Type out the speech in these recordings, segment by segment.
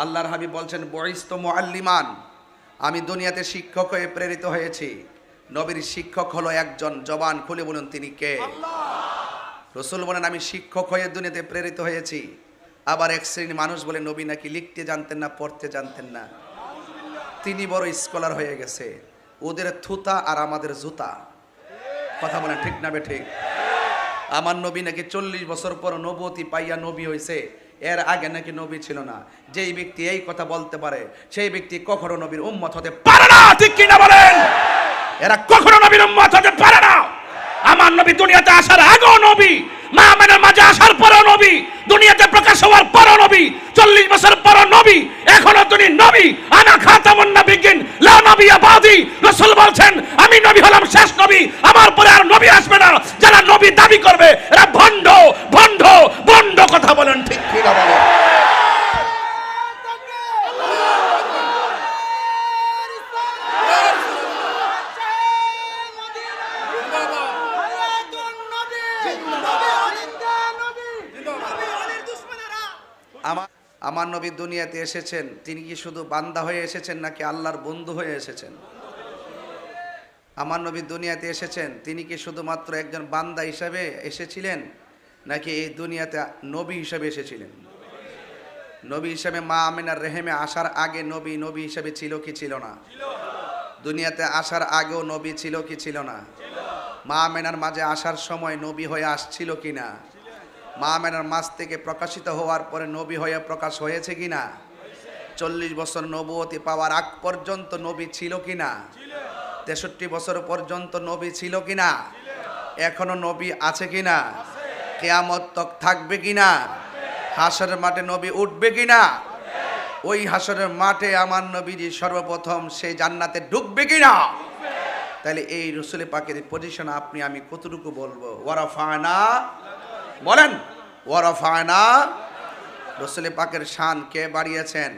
আল্লাহর হাবিব বলছেন বুইসতু মুআল্লিমান, আমি দুনিয়াতে শিক্ষক হয়ে প্রেরিত হয়েছি। নবীর শিক্ষক হলো একজন, জবান খুলে বলুন তিনি কে? রাসূল বলেন আমি শিক্ষক হয়ে দুনিয়াতে প্রেরিত হয়েছি। আবার এক শ্রেণীর মানুষ বলে নবী নাকি লিখতে জানতেন না, পড়তে জানতেন না, তিনি বড় স্কলার হয়ে গেছে। ওদের থুতা আর আমাদের জুতা। কথা বলেন ঠিক না বেঠিক? আমার নবী নাকি 40 বছর পর নবুয়তি পাইয়া নবী হয়েছে, এর আগে নাকি নবী ছিল না। যেই ব্যক্তি এই কথা বলতে পারে সেই ব্যক্তি কখনো নবীর উম্মত হতে পারে না, ঠিক কিনা বলেন? এরা কখনো নবীর উম্মত হতে পারে না। আমার নবী দুনিয়াতে আসার আগেও নবী, মা আমেনার মাঝে আসার পরও নবী, দুনিয়াতে প্রকাশ হওয়ার পরও নবী, 40 বছর পরও নবী, এখনো তিনি নবী। আনা খাতামুন নাবিয়্যিন লা নাবিয়্যা বাদি। রাসূল বলছেন আমি নবী হলাম শেষ নবী, আমার পরে আর নবী আসবে না। যারা নবী দাবি করবে এরা ভণ্ড ভণ্ড ভণ্ড। কথা বলেন ঠিক কি না বলেন? আমার নবী দুনিয়াতে এসেছেন, তিনি কি শুধু বান্দা হয়ে এসেছেন নাকি আল্লাহর বন্ধু হয়ে এসেছেন? আমার নবী দুনিয়াতে এসেছেন, তিনি কি শুধুমাত্র একজন বান্দা হিসাবে এসেছিলেন নাকি এই দুনিয়াতে নবী হিসাবে এসেছিলেন? নবী হিসাবে মা আমেনার রেহেমে আসার আগে নবী নবী হিসাবে ছিল কি ছিল না? দুনিয়াতে আসার আগেও নবী ছিল কি ছিল না? মা আমেনার মাঝে আসার সময় নবী হয়ে আসছিল কি না? মা আমেনার মাঝ থেকে প্রকাশিত হওয়ার পরে নবী হয়ে প্রকাশ হয়েছে কি না? 40 বছর নবুয়তি পাওয়ার আগ পর্যন্ত নবী ছিল কি না? 63 বছর পর্যন্ত নবী ছিল কি না? এখনো নবী আছে কি না? কিয়ামত তক থাকবে কি না? হাসরের মাঠে নবী উঠবে কি না? ওই হাসরের মাঠে আমার নবীজি সর্বপ্রথম সেই জান্নাতে ঢুকবে কি না? তাহলে এই রাসূল পাকের পজিশন আপনি আমি কতটুকু বলবো? ওয়ারাফানা বলেন, ওয়ারাফানা। রাসূল পাকের শান কে বাড়িয়েছেন?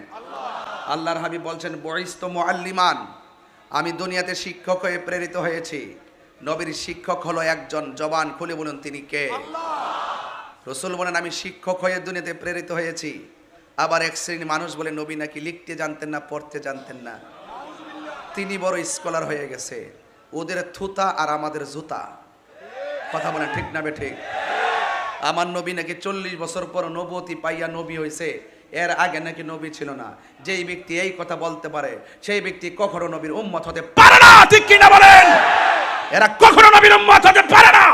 আল্লাহর হাবিব বলছেন বুইসতু মুআল্লিমান, আমি দুনিয়াতে শিক্ষক হয়ে প্রেরিত হয়েছি। নবীর শিক্ষক হলো একজন, জবান খুলে বলুন তিনি কে? রাসূল বলেন আমি শিক্ষক হয়ে দুনিয়াতে প্রেরিত হয়েছি। আবার এক শ্রেণীর মানুষ বলে নবী নাকি লিখতে জানতেন না, পড়তে জানতেন না, তিনি বড় স্কলার হয়ে গেছে। ওদের থুতা আর আমাদের জুতা। কথা বলেন ঠিক না বেঠিক? আমার নবী নাকি 40 বছর পর নবুয়তি পাইয়া নবী হয়েছে, এর আগে নাকি নবী ছিল না। যেই ব্যক্তি এই কথা বলতে পারে সেই ব্যক্তি কখনো নবীর উম্মত হতে পারে না, ঠিক কিনা বলেন? এরা কখনো নবীর উম্মত হতে পারে না।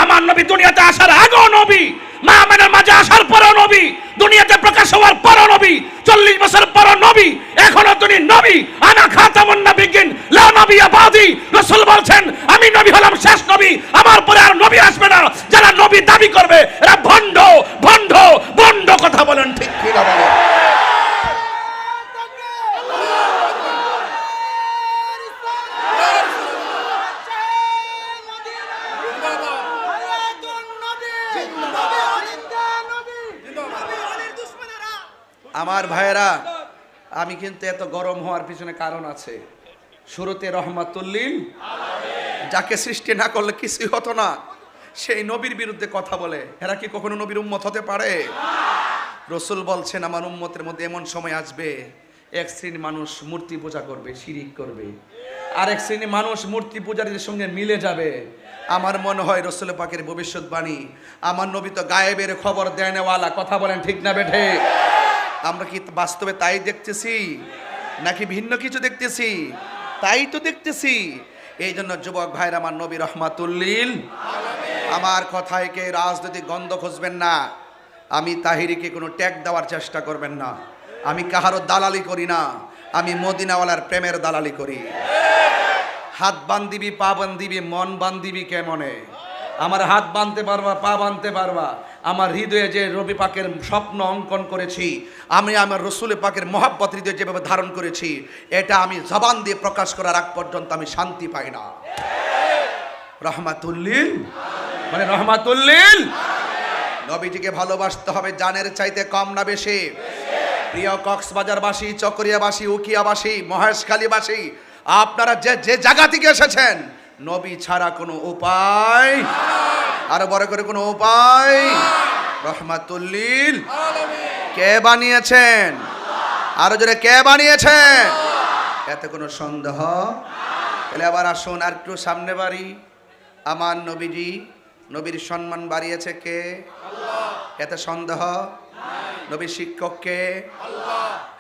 আমার নবী দুনিয়াতে আসার আগেও নবী, মা আমেনার মাঝে আসার পরও নবী, দুনিয়াতে প্রকাশ হওয়ার পরও নবী, 40 বছর পরও নবী, এখনো তিনি নবী। আনা খাতামুন নাবিয়্যিন লা নাবিয়্যা বাদি। রাসূল বলছেন আমি নবী হলাম শেষ নবী, আমার পরে আর নবী আসবে না। যারা নবী দাবি করবে এরা ভণ্ড ভণ্ড ভণ্ড। কথা বলেন ঠিক কি না বলেন? আমার ভাইয়েরা, আমি কিন্তু এত গরম হওয়ার পিছনে কারণ আছে। শুরুতে রহমাতুল্লিল আলামিন, যাকে সৃষ্টি না করলে কিছুই হতো না, সেই নবীর বিরুদ্ধে কথা বলে। এরা কি কখনো নবীর উম্মত হতে পারে? রাসূল বলছেন আমার উম্মতের মধ্যে এমন সময় আসবে, এক শ্রেণীর মানুষ মূর্তি পূজা করবে, শিরিক করবে, আর এক শ্রেণীর মানুষ মূর্তি পূজারীদের সঙ্গে মিলে যাবে। আমার মনে হয় রাসূল পাকের ভবিষ্যৎবাণী, আমার নবী তো গায়েবের খবর দেনেওয়ালা। কথা বলেন ঠিক না বেঠে? আমরা কি বাস্তবে তাই দেখতেছি নাকি ভিন্ন কিছু দেখতেছি? তাই তো দেখতেছি। এই জন্য যুবক ভাইরা, আমার নবী রহমাতুল্লিল আলামিন। আমার কথায় কে রাজনৈতিক গন্ধ খুঁজবেন না। আমি তাহিরিকে কোনো ট্যাগ দেওয়ার চেষ্টা করবেন না। আমি কাহারও দালালি করি না, আমি মদিনাওয়ালার প্রেমের দালালি করি। হাত বান্ধিবি, পা বান্ধিবি, মন বান্ধিবি কেমনে? আমার হাত বাঁধতে পারবা, পা বাঁধতে পারবা। আমার হৃদয়ে যে রবি পাকের স্বপ্ন অঙ্কন করেছি, আমি আমার রাসূল পাকের মহব্বত হৃদয়ে যেভাবে ধারণ করেছি, এটা আমি জবান দিয়ে প্রকাশ করার আগ পর্যন্ত আমি শান্তি পাই না। রহমাতুল্লিল মানে রহমাতুল্লিল। নবীজিকে ভালোবাসতে হবে জানের চাইতে কম না বেশি। প্রিয় কক্সবাজারবাসী, চকরিয়াবাসী, উকিয়াবাসী, মহেশখালীবাসী, আপনারা যে যে জায়গা থেকে এসেছেন, নবী ছাড়া কোনো উপায়, আরো বড় করে কোনো উপায়। রহমাতুল্লিল আলামিন কে বানিয়েছেন? আরো জোরে কে বানিয়েছে? এতে কোনো সন্দেহ। তাহলে আবার আসুন আর একটু সামনে বাড়ি। আমার নবীজি, নবীর সম্মান বাড়িয়েছে কে? এতে সন্দেহ। নবীর শিক্ষক কে?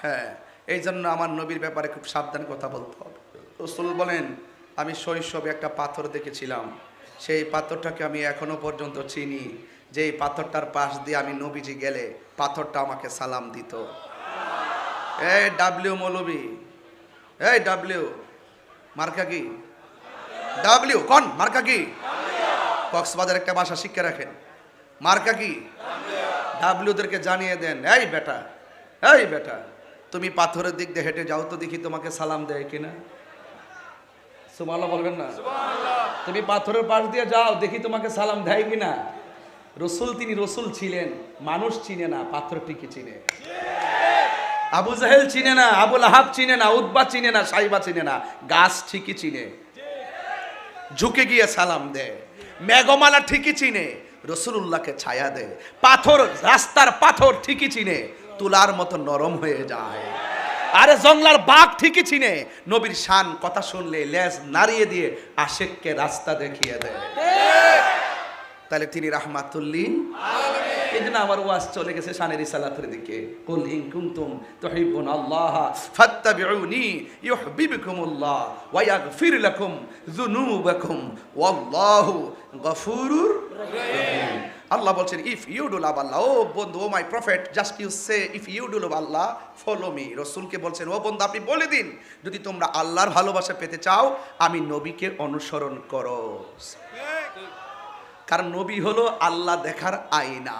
হ্যাঁ, এই জন্য আমার নবীর ব্যাপারে খুব সাবধান কথা বলতে হবে। রাসূল বলেন, আমি শৈশবে একটা পাথর দেখেছিলাম, সেই পাথরটাকে আমি এখনো পর্যন্ত চিনি, যে এই পাথরটার পাশ দিয়ে আমি নবীজি গেলে পাথরটা আমাকে সালাম দিত। এই ডাব্লিউ মৌলবী, এই ডাব্লিউ মার্কা কি? ডাব্লিউ কোন মার্কা কি? কক্সবাজার একটা ভাষা শিক্ষা রাখেন, মার্কা কি? ডাব্লিউদেরকে জানিয়ে দেন, এই বেটা, এই বেটা, তুমি পাথরের দিক দিয়ে হেঁটে যাও তো দেখি তোমাকে সালাম দেয় কিনা। সুবহানাল্লাহ বলবেন না? তুমি পাথরের পাশ দিয়ে যাও দেখি তোমাকে সালাম দেয় কিনা। রসুল, তিনি রসুল ছিলেন, মানুষ চিনে না, পাথর ঠিকই চিনে। আবু জাহেল চিনে না, আবু লাহাব চিনে না, উতবা চিনে না, সাইবা চিনে না, গাছ ঠিকই চিনে, ঝুঁকে গিয়ে সালাম দেয়। মেঘমালা ঠিকই চিনে, রসুলুল্লাহকে ছায়া দেয়। পাথর, রাস্তার পাথর ঠিকই চিনে, তুলার মতো নরম হয়ে যায়। আরে জংলার বাঘ ঠিকই চিনে, নবীর শান কথা শুনলে লেজ নাড়িয়ে দিয়ে আশেককে রাস্তা দেখিয়ে দেয়। তাহলে তিনি রাহমাতুল্লিল আলামিন। এই জন্য আমার ওয়াজ চলে গেছে শানের রিসালাতের দিকে। কুল ইন কুনতুম তুহিব্বুনাল্লাহ ফাত্তাবিউনি ইউহিব্বুকুমুল্লাহ ওয়া ইয়াগফির লাকুম যুনুবাকুম ওয়াল্লাহু গফুরুর রহিম। আল্লাহ বলছেন, if you do love Allah, ও বন্ধু, ও my prophet, just you say if you do love Allah follow me. রসুলকে বলছেন, ও বন্ধু আপনি বলে দিন, যদি তোমরা আল্লাহর ভালোবাসা পেতে চাও আমি নবীকে অনুসরণ করো। কারণ নবী হলো আল্লাহ দেখার আয়না।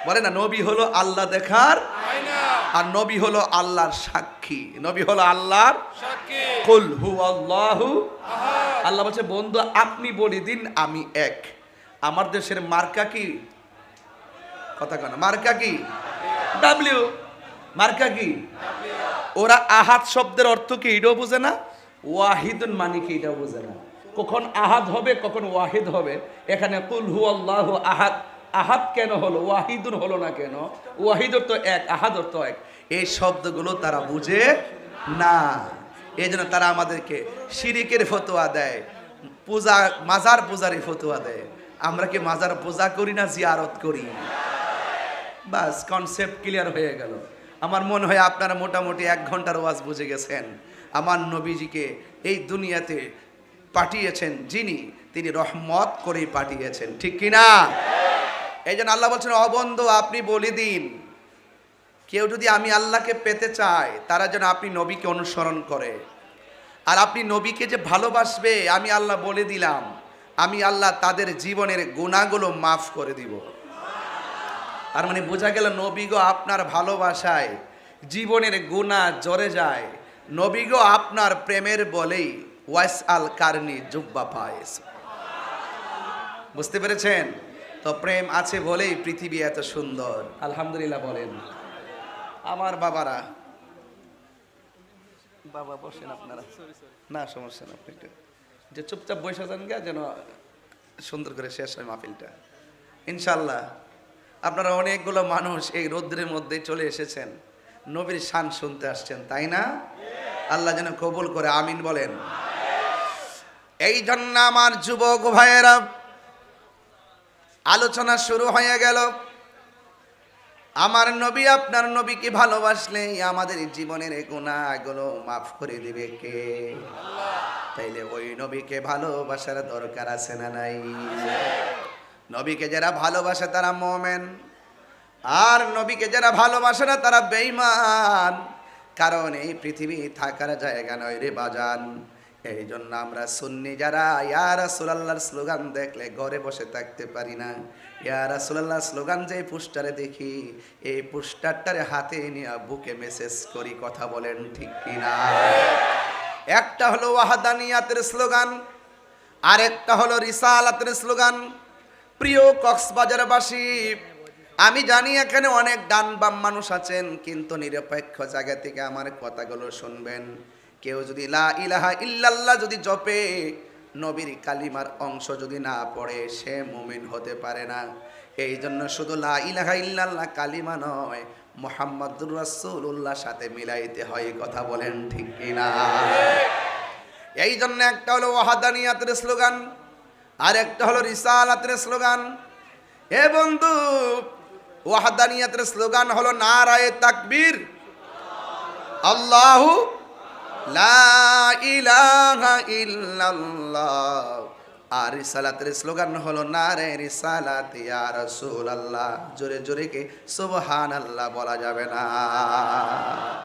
বলে না, নবী হলো আল্লাহ দেখার আয়না, আর নবী হলো আল্লাহর সাক্ষী। নবী হলো আল্লাহর সাক্ষী। কুল হুয়াল্লাহু আহাদ। আল্লাহ বলছে, বন্ধু আপনি বলে দিন আমি এক। আমার দেশের মার্কা কি? কথা কেন? মার্কা কি? ডাব্লিউ। মার্কা কি? ওরা আহাদ শব্দের অর্থ কি এটাও বোঝে না, ওয়াহিদুন মানে কি এটাও বোঝে না। কখন আহাদ হবে, কখন ওয়াহিদ হবে। এখানে কুল হুয়াল্লাহু আহাদ, আহাদ কেন হলো, ওয়াহিদুন হলো না কেন? ওয়াহিদুর তো এক, আহাদুর তো এক। এই শব্দগুলো তারা বুঝে না, এই জন্য তারা আমাদেরকে শিরিকের ফতোয়া দেয়, পূজা, মাজার পূজারি ফতোয়া দেয়। আমরা কি মাজার পূজা করি না জিয়ারত করি? বাস কনসেপ্ট ক্লিয়ার হয়ে গেল। আমার মনে হয় আপনারা মোটামুটি 1 ঘন্টার ওয়াজ বুঝে গেছেন। আমার নবীজিকে এই দুনিয়াতে পাঠিয়েছেন যিনি, তিনি রহমত করেই পাঠিয়েছেন, ঠিক কিনা? এই জন্য আল্লাহ বলছেন, অবন্ধু আপনি বলে দিন, কেউ যদি আমি আল্লাহকে পেতে চায় তারা যেন আপনি নবীকে অনুসরণ করে। আর আপনি নবীকে যে ভালোবাসবে, আমি আল্লাহ বলে দিলাম, আমি আল্লাহ তাদের জীবনের গুনাহগুলো মাফ করে দিব। তার মানে বোঝা গেল, নবী গো আপনার ভালোবাসায় জীবনের গুনাহ জড়ে যায়। নবী গো আপনার প্রেমের বলেই ওয়াইস আল কারনি জুব্বা পায়েস। বুঝতে পেরেছেন তো? প্রেম আছে বলেই পৃথিবী এত সুন্দর। আলহামদুলিল্লাহ বলেন। আমার বাবারা, বাবা বসেন আপনারা, না সমস্যা না, আপনি একটু যে চুপচাপ বসে যান গা, যেন সুন্দর করে শেষ হয় মাহফিলটা ইনশাল্লাহ। আপনারা অনেকগুলো মানুষ এই রৌদ্রের মধ্যে চলে এসেছেন, নবীর শান শুনতে আসছেন, তাই না? আল্লাহ যেন কবুল করে, আমিন বলেন। এই জন্য আমার যুবক ভাইয়েরা, আলোচনা শুরু হয়ে গেল। আমার নবী আপনার নবীকে ভালোবাসলে আমাদের জীবনের গুনাহগুলো মাফ করে দিবে কে? তাইলে ওই নবীকে ভালোবাসার দরকার আছে না নাই? নবীকে যারা ভালোবাসে তারা মুমিন, আর নবীকে যারা ভালোবাসে না তারা বেঈমান। কারণ এই পৃথিবী থাকার জায়গা নয় রে বাজান। এই জন্য আমরা সুন্নি যারা ইয়া রাসূলুল্লাহর স্লোগান দেখলে ঘরে বসে থাকতে পারি না। ইয়া রাসূলুল্লাহ স্লোগান যে পোস্টারে দেখি, এই পোস্টারটারে হাতে নিয়ে বুকে মেসেজ করি। কথা বলেন ঠিক কিনা? একটা হলো ওয়াহদানিয়াতের স্লোগান, আর একটা হলো রিসালাতের স্লোগান। প্রিয় কক্সবাজারবাসী, আমি জানি এখানে অনেক ডান বাম মানুষ আছেন, কিন্তু নিরপেক্ষ জায়গা থেকে আমার কথাগুলো শুনবেন। কেউ যদি লা ইলাহা ইল্লাল্লাহ যদি জপে, নবীর কালিমার অংশ যদি না পড়ে, সে মুমিন হতে পারে না। এই জন্য শুধু লা ইলাহা ইল্লাল্লাহ কালিমা নয়, মুহাম্মাদুর রাসূলুল্লাহর সাথে মিলাইতে হয়। কথা বলেন ঠিক কিনা? এই জন্য একটা হলো ওয়াহদানিয়াতের স্লোগান, আর একটা হলো রিসালাতের স্লোগান। এ বন্ধু, ওয়াহদানিয়াতের স্লোগান হলো নারায়ে তাকবীর, আল্লাহু লা ইলাহা ইল্লাল্লাহ। আর রিসালাতের স্লোগান হলো নারে রিসালাত ইয়া রাসূলুল্লাহ। জোরে জোরে কে সুবহানাল্লাহ বলা যাবে না?